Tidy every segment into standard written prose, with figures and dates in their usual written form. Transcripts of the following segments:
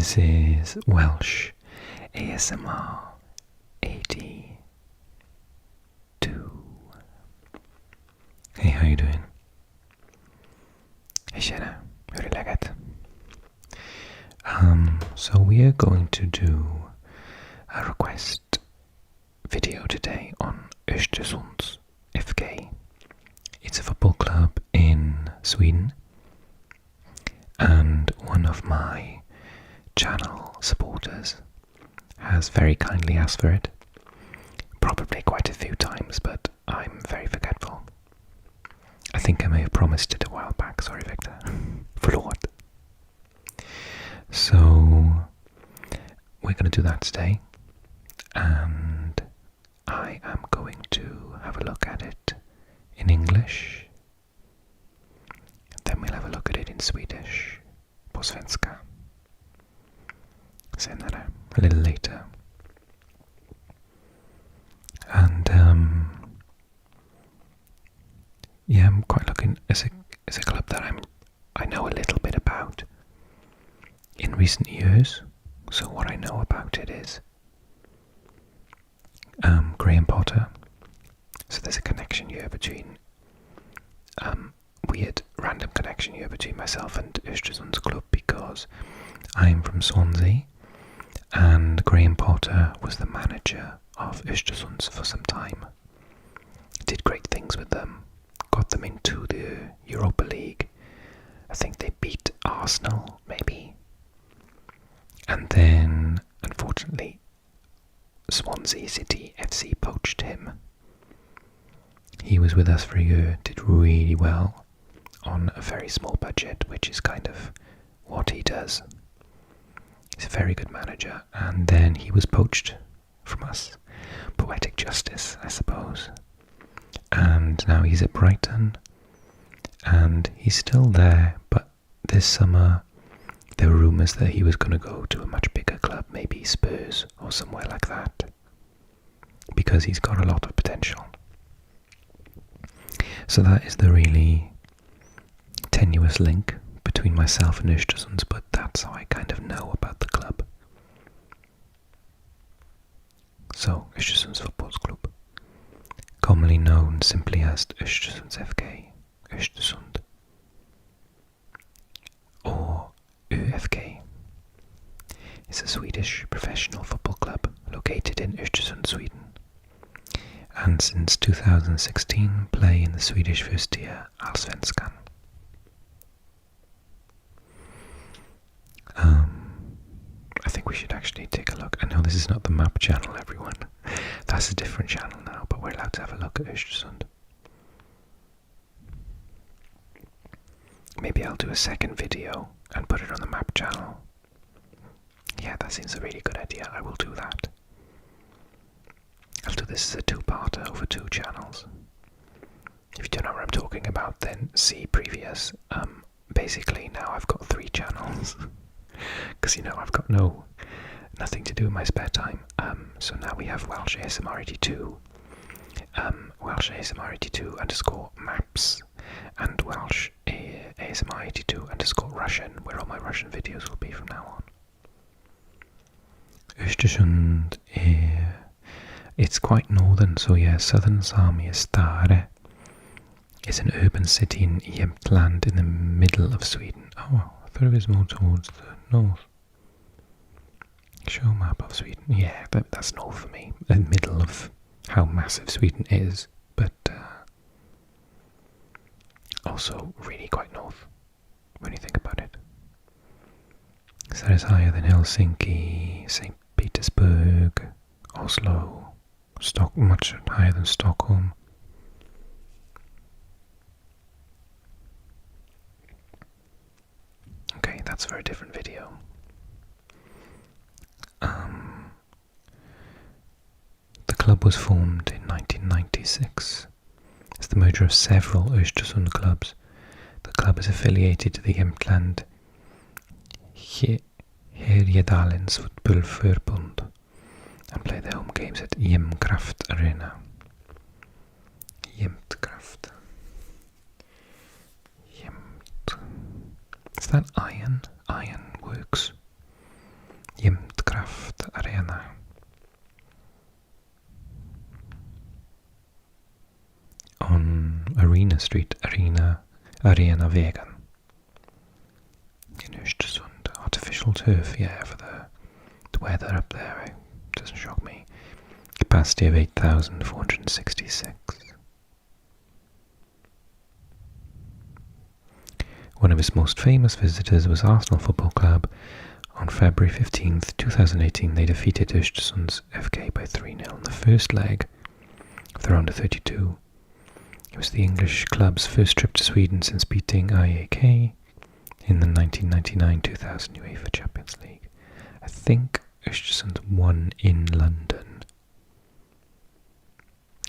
This is Welsh ASMR 82. Hey, how you doing? Hej tjena, hur är läget? So we are going to do a request video today on Östersunds FK. It's a football club in Sweden, and one of my channel supporters has very kindly asked for it, probably quite a few times, but I'm very forgetful. I think I may have promised it a while back, sorry Victor. Förlåt. So we're going to do that today, and I am going to have a look at it in English, then we'll have a look at it in Swedish, på svenska, senare, a little later. And yeah, I'm quite looking as a club that I know a little bit about in recent years. So what I know about it is Graham Potter. So there's a connection here between weird random connection here between myself and Östersunds Club, because I'm from Swansea and Graham Potter was the manager of Östersunds for some time. Did great things with them, got them into the Europa League. I think they beat Arsenal, maybe. And then, unfortunately, Swansea City FC poached him. He was with us for a year, did really well on a very small budget, which is kind of what he does. He's a very good manager, and then he was poached from us. Poetic justice, I suppose. And now he's at Brighton, and he's still there, but this summer there were rumours that he was going to go to a much bigger club, maybe Spurs or somewhere like that, because he's got a lot of potential. So that is the really tenuous link between myself and Östersunds, but that's how I kind of know about the club. So, Östersunds Football Club, commonly known simply as Ostersunds FK, Östersund, or ÖFK, is a Swedish professional football club located in Östersund, Sweden, and since 2016 play in the Swedish first tier Allsvenskan. I think we should actually take a look. I know this is not the map channel, everyone. That's a different channel now, but we're allowed to have a look at Östersund. Maybe I'll do a second video and put it on the map channel. Yeah, that seems a really good idea. I will do that. I'll do this as a two-parter over two channels. If you don't know what I'm talking about, then see previous. Basically, now I've got 3 channels. Because, you know, I've got nothing to do in my spare time. So now we have Welsh ASMR 82, Welsh ASMR 82 _ maps, and Welsh ASMR 82 _ Russian, where all my Russian videos will be from now on. Östersund, it's quite northern, so yeah, southern Sami is Stare. It's an urban city in Jämtland in the middle of Sweden. Oh, I thought it was more towards the north. Show map of Sweden. Yeah, that's north for me. The middle of how massive Sweden is, but also really quite north when you think about it. So that is higher than Helsinki, St. Petersburg, Oslo, much higher than Stockholm. Okay, that's for a different video. The club was formed in 1996 as the merger of several Östersund clubs. The club is affiliated to the Jämtland Härjedalens Fotbollförbund and play their home games at Jämtkraft Arena. Jämtkraft. Is that iron? Iron works. Arena. On Arena Street, Arenavägen in Östersund. Artificial turf, yeah, for the weather up there. It doesn't shock me. Capacity of 8,466. One of his most famous visitors was Arsenal Football Club. On February 15th, 2018, they defeated Ostersunds FK by 3-0 in the first leg of the round of 32. It was the English club's first trip to Sweden since beating IAK in the 1999-2000 UEFA Champions League. I think Östersund won in London,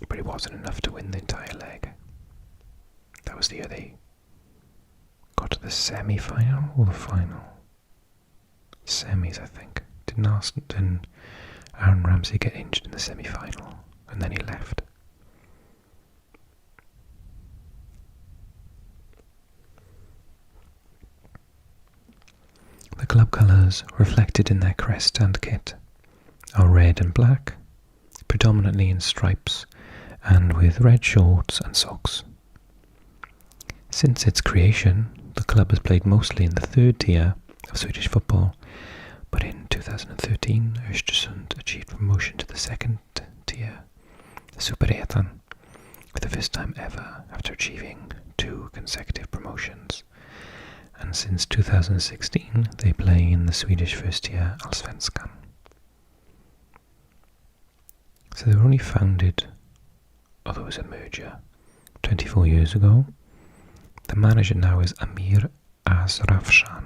but it wasn't enough to win the entire leg. That was the year they got to the semi-final or the final? Semis, I think. Didn't Aaron Ramsey get injured in the semi-final and then he left? The club colours, reflected in their crest and kit, are red and black, predominantly in stripes, and with red shorts and socks. Since its creation, the club has played mostly in the third tier of Swedish football, but in 2013, Östersund achieved promotion to the second tier, the Superettan, for the first time ever after achieving 2 consecutive promotions. And since 2016, they play in the Swedish first tier, Allsvenskan. So they were only founded, although it was a merger, 24 years ago. The manager now is Amir Asrafshan.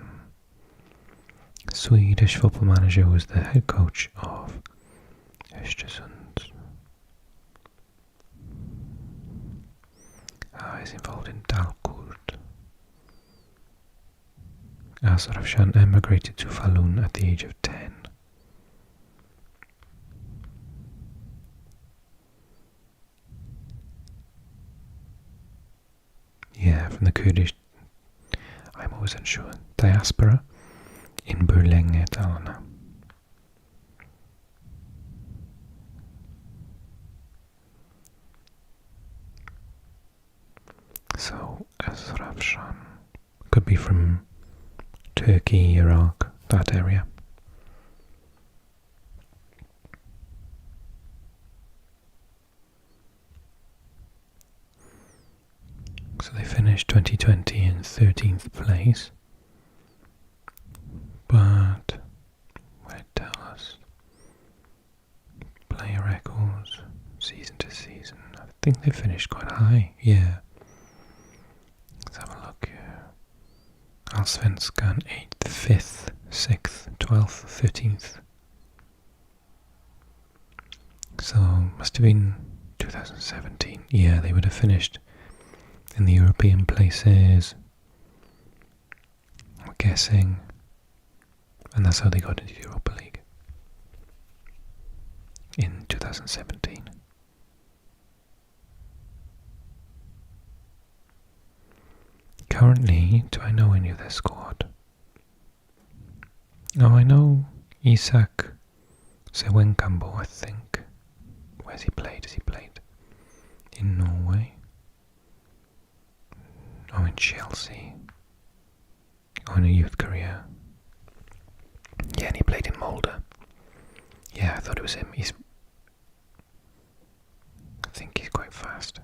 Swedish football manager was the head coach of Östersunds. He's involved in Dalkurd. Asrafshan emigrated to Falun at the age of 10. Yeah, from the Kurdish, I'm always unsure, diaspora in Borlänge, Dalarna. So, Asrafshan could be from Turkey, Iraq, that area. So they finished 2020 in 13th place, but where it tells us player records, season to season, I think they finished quite high, yeah. Let's have a look here. Allsvenskan 8th, 5th, 6th, 12th, 13th. So must have been 2017. Yeah, they would have finished in the European places, I'm guessing, and that's how they got into the Europa League in 2017. Currently, do I know any of their squad? Oh, I know Isak Sewenkambo, I think. Where's he played? Has he played in Norway? Oh, in Chelsea. Oh, in a youth career. Yeah, and he played in Molde. Yeah, I thought it was him. I think he's quite fast.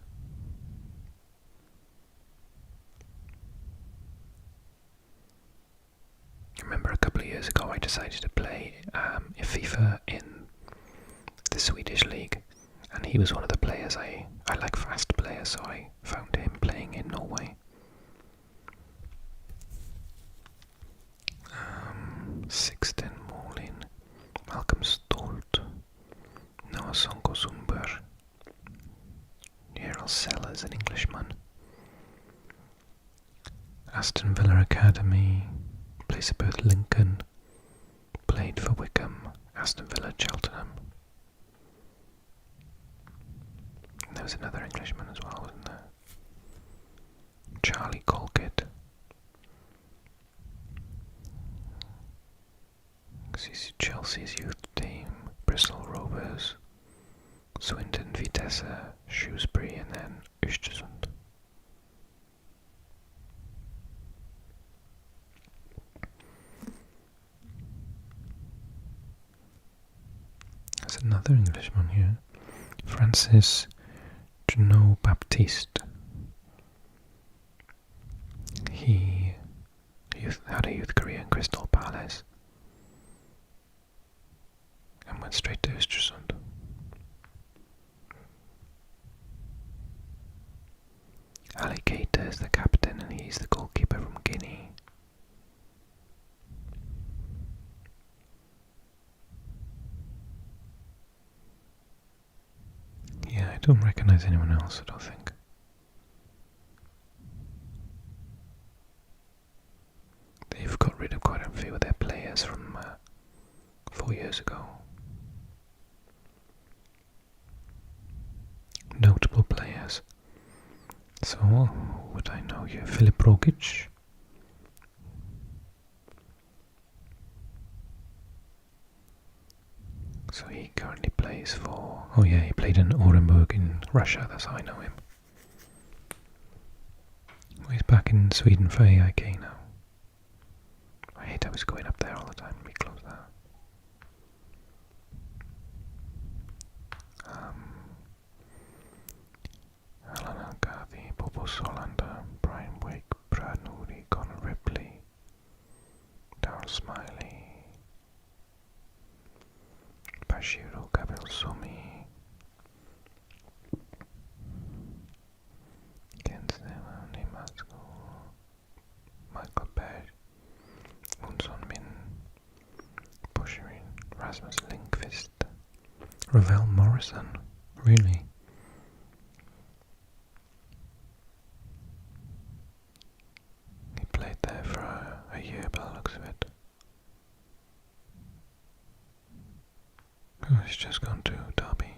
I remember a couple of years ago I decided to play FIFA in the Swedish league, and he was one of the players. I like fast players, so I found him playing in Norway. Sixten Molin, Malcolm Stolt, Noah Sonko Zumber, Gerald Sellers, an Englishman. Aston Villa Academy, plays at both Lincoln, played for Wickham, Aston Villa, Cheltenham. And there was another Englishman as well, wasn't there? Charlie Colkett. Chelsea's youth team. Bristol Rovers, Swindon, Vitesse, Shrewsbury, and then Östersund. There's another Englishman here, Francis Baptiste. He had a youth career in Crystal Palace and went straight to Östersund. Ali Keita is the captain and he's the goalkeeper from Guinea. Yeah, I don't recognise anyone else, I don't think. They've got rid of quite a few of their players from 4 years ago. Notable players. So, who would I know here? Filip Rogic. So he currently plays for... Oh yeah, he played in Orenburg in Russia, that's how I know him. Well, he's back in Sweden for AIK now. I hate I was going up there all the time. Let me close that. Helena Garvey, Bobo Solander, Brian Wake, Brad Noody, Connor Ripley, Darryl Smiley, Bashiro Gabriel Somi, Ken Steven, Nimatsko, Michael Berg, Munson Min, Busherin, Rasmus Lindqvist, Ravel Morrison, really? He played there for a year by the looks of it. Oh, he's just gone to Derby.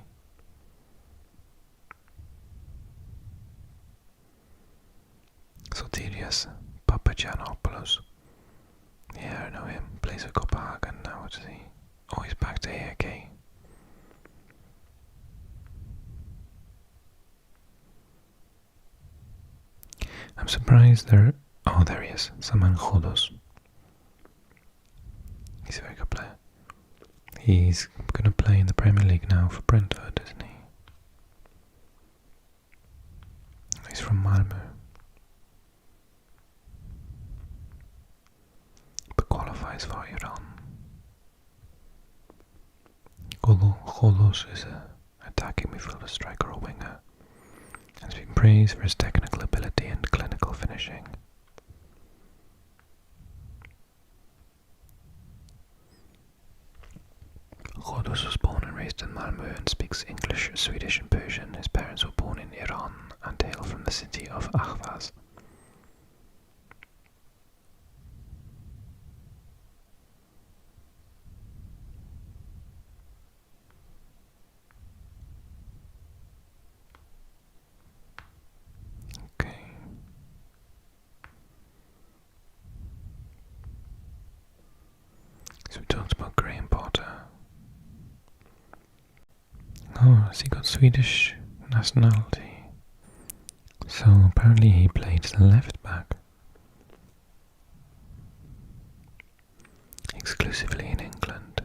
Sotirios Papagiannopoulos. Yeah, I know him. Plays for Copenhagen now, what's he? Oh, he's back to AIK. I'm surprised there... Oh, there he is. Saman Khodos. He's a very good player. He's going to play in the Premier League now for Brentford, isn't he? He's from Malmö. But qualifies for Iran. Khodos is an attacking midfielder, striker or winger. Has been praised for his technical ability and clinical finishing. Khodos was born and raised in Malmö and speaks English, Swedish and Persian. His parents were born in Iran and hail from the city of Ahvaz. So we talked about Graham Potter. Oh, has he got Swedish nationality? So apparently he played left back. Exclusively in England.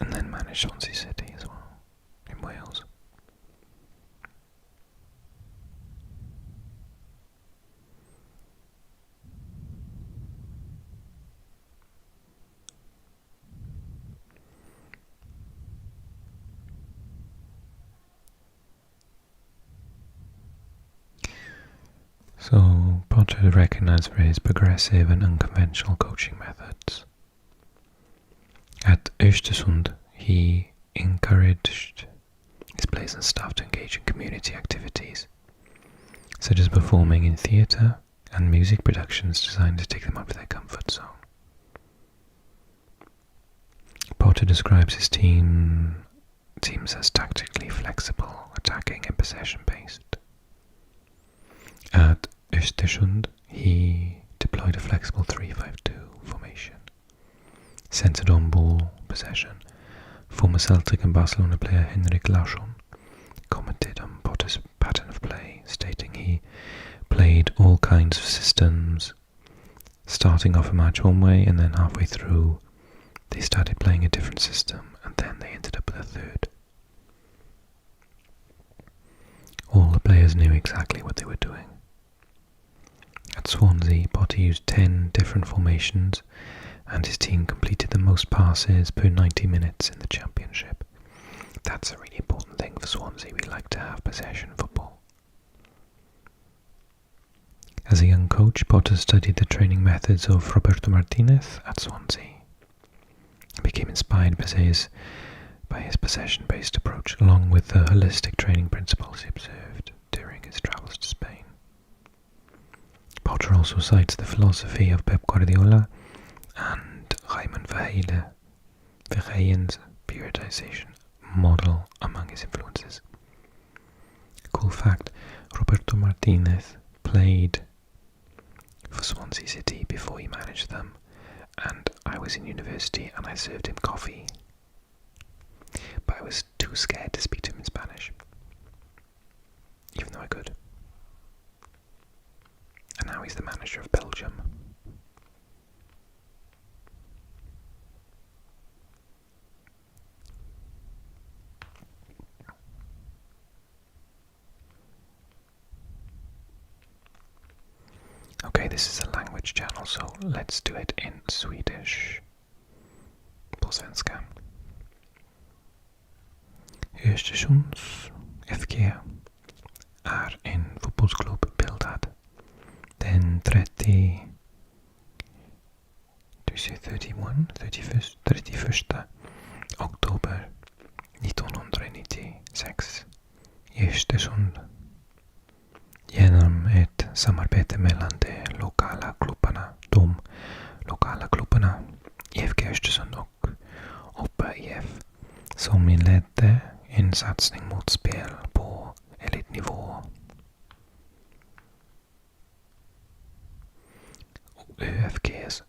And then managed Swansea City as well, in Wales. So Potter is recognised for his progressive and unconventional coaching methods. At Östersund, he encouraged his players and staff to engage in community activities, such as performing in theatre and music productions designed to take them out of their comfort zone. Potter describes his teams as tactically flexible, attacking and possession-based. At Östersund, he deployed a flexible 3-5-2 formation, centered on ball possession. Former Celtic and Barcelona player Henrik Larsson commented on Potter's pattern of play, stating he played all kinds of systems, starting off a match one way and then halfway through they started playing a different system and then they ended up with a third. All the players knew exactly what they were doing. At Swansea, Potter used 10 different formations and his team completed the most passes per 90 minutes in the championship. That's a really important thing for Swansea. We like to have possession football. As a young coach, Potter studied the training methods of Roberto Martinez at Swansea and became inspired by his possession-based approach, along with the holistic training principles he observed during his travels to Spain. Potter also cites the philosophy of Pep Guardiola and Raymond Verheijen's periodization model among his influences. Cool fact, Roberto Martinez played for Swansea City before he managed them, and I was in university and I served him coffee, but I was too scared to speak to him in Spanish, even though I could. And now he's the manager of Belgium. Okay, this is a language channel, so let's do it in Swedish. På svenska. Östersunds FK är en fotbollsklubb bildad den 31 oktober 1996 i Östersund genom ett samarbete mellan de lokala klubbarna IFK Östersund och Hoppa IF, som inledde en satsning mot spel på elitnivå. ÖFKs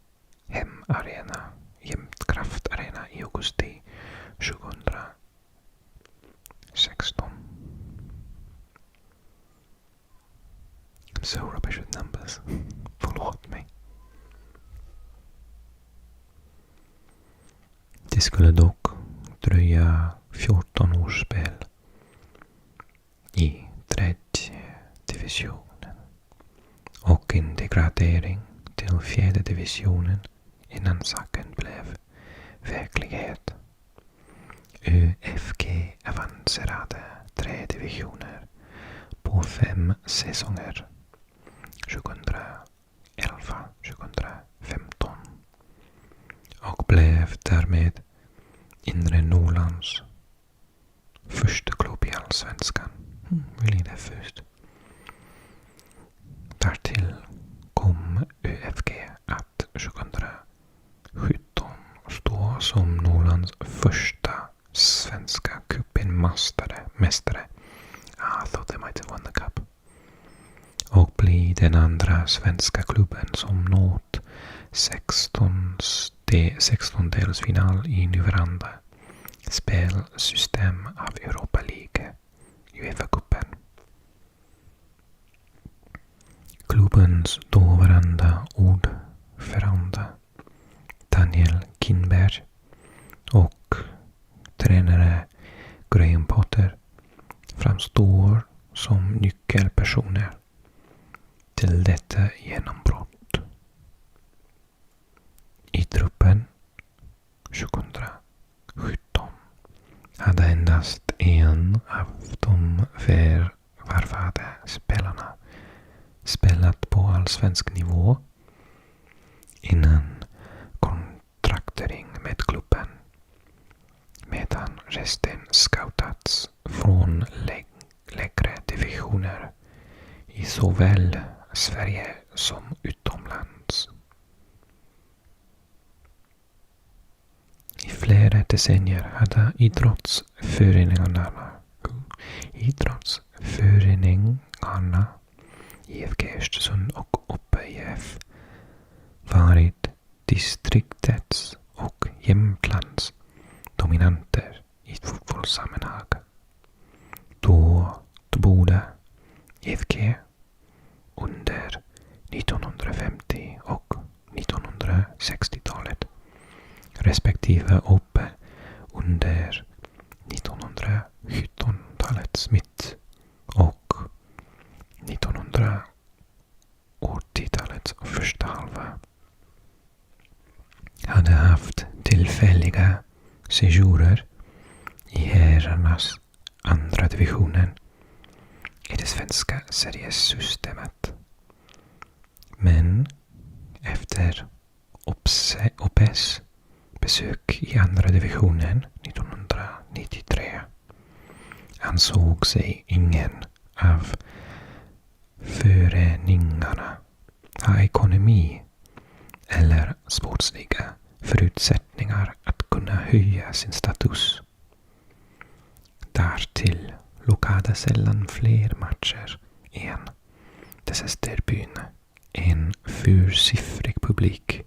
hemarena, Jämtkraft Arena, i augusti 2016. I'm so rubbish with numbers. Förlåt mig. Det skulle dock dröja 14 års spel i tredje divisionen och en degradering till fjärde divisionen innan saken blev verklighet. ÖFK avancerade 3 divisioner på 5 säsonger 2011-2015 och blev därmed inre Norrlands första klubb i allsvenskan. Really the first. Därtill kom ÖFK att 2017 stå som Norrlands första svenska mästare. I thought they might have won the cup. Och bli den andra svenska klubben som nått 16-delsfinal i nuvarande spelsystem av Europa League, UEFA-cupen. Klubbens dåvarande ordförande Daniel Kinberg och tränare Graham Potter framstår som nyckelpersoner till detta genombrott. I truppen 2017 hade endast en av de varvade spelarna spelat på allsvensk nivå innan kontraktering med klubben, medan resten scoutats från lägre divisioner i såväl Sverige som utomlands. I flera decennier hade idrottsföreningarna IFK Östersund och Hoppa IF varit distriktets och 60-talet, respektive uppe under 1917-talets mitt och 1980-talets första halva. Hade haft tillfälliga sejourer i herrarnas andra divisionen i det svenska seriesystemet. Men efter Oppes besök i andra divisionen 1993 ansåg sig ingen av föreningarna ha ekonomi eller sportsliga förutsättningar att kunna höja sin status. Därtill lockade sällan fler matcher än dessa derbyn en fyrsiffrig publik.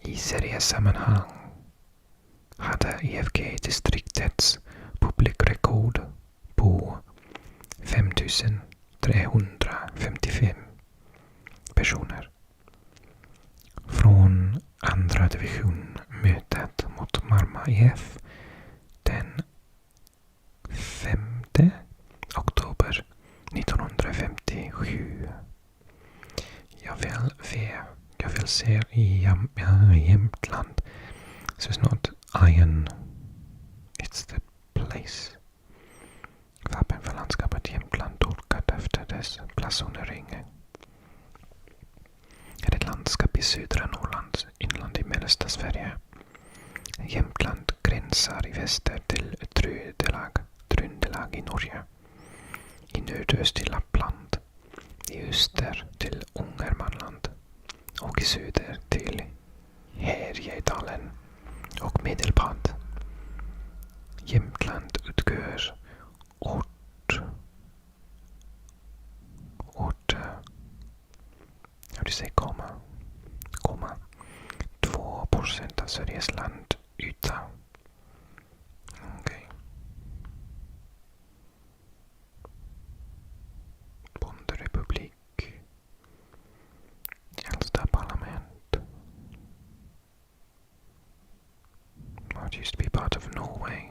I seriesammanhang hade IFK-distriktets publikrekord på 5355 personer. Från andra division mötet mot Marma IF den 5 oktober 1957. Jag vill se i Jämtland. So it's not Iron, it's the place. Vapen för landskapet Jämtland torkat efter dess blasonering. Är ett landskap i södra Norrlands inland i mellersta Sverige. Jämtland gränsar i väster till Tröndelag i Norge. I nordöst till Lappland. I öster till Ångermanland. Och i söder till Härjedalen och Medelpad. Jämtland utgör hur du säger komma 2% av Sveriges landyta. Okej. Bonderepublik. Äldsta parlament. What used to be part of Norway.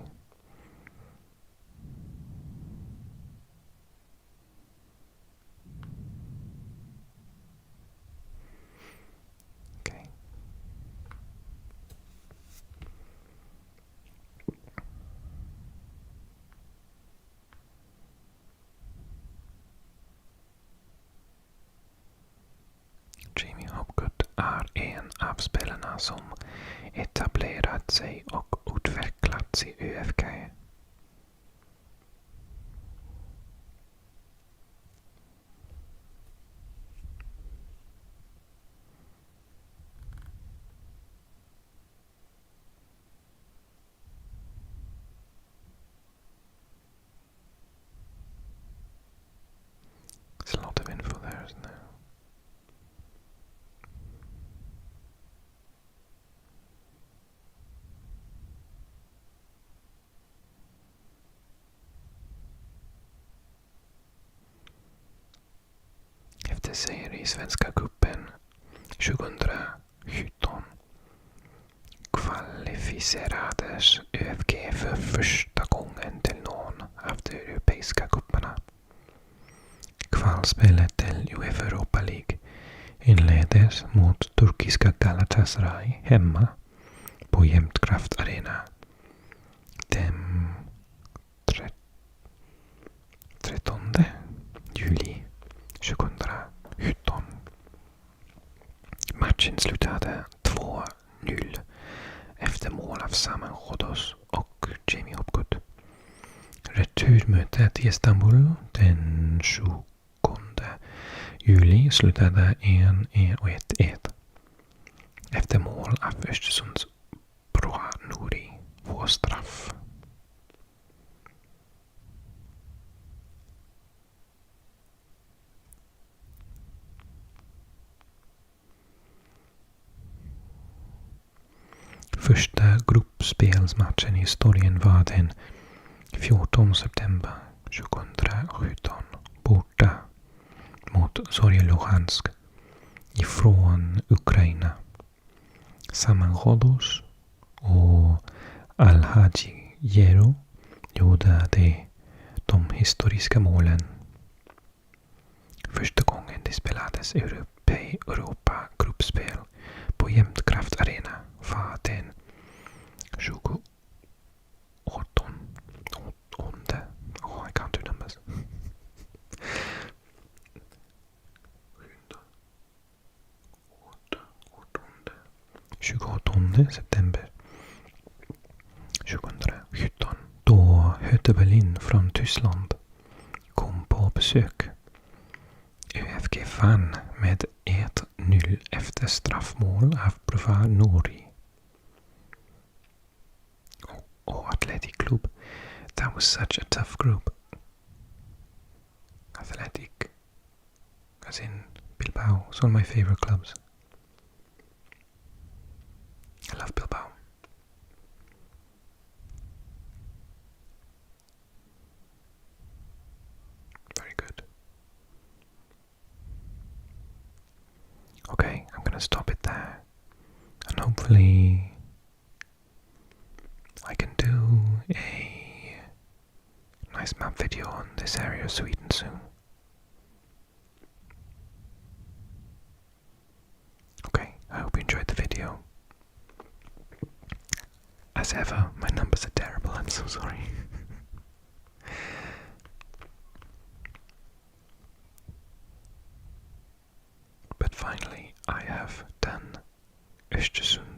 En av spelarna som etablerat sig och utvecklats i ÖFK. There's a lot of info there, isn't there? Efter seger i Svenska cupen 2017 kvalificerades ÖFK för första gången till någon av de europeiska cuperna. Kvalspelet till UEFA Europa League inleddes mot turkiska Galatasaray hemma på Jämtkraft Arena den 13 juli 2017. Matchen slutade 2-0 efter mål av Saman Ghoddos och Jamie Hopgood. Returmötet i Istanbul den 20 juli slutade 1-1 efter mål av Östersunds Broa Nouri på straff. Första gruppspelsmatchen i historien var den 14 september 2017 borta mot Zorya Luhansk ifrån Ukraina. sammanrådos och Al-Hajjero gjorde de historiska målen. Första gången det spelades Europa-gruppspel på Jämtkraft Arena var den 28. Oh, I can't do numbers. 28 september 2017, då Hertha Berlin från Tyskland kom på besök. ÖFG vann med 1-0 efter straffmål av Brova Nori. Athletic Club. That was such a tough group. Athletic, as in Bilbao, it's one of my favorite clubs. I love Bilbao. Very good. Okay, I'm gonna stop it there. And hopefully I can do a nice map video on this area of Sweden soon. Okay, I hope you enjoyed the video. As ever, my numbers are terrible, I'm so sorry. But finally, I have done Östersund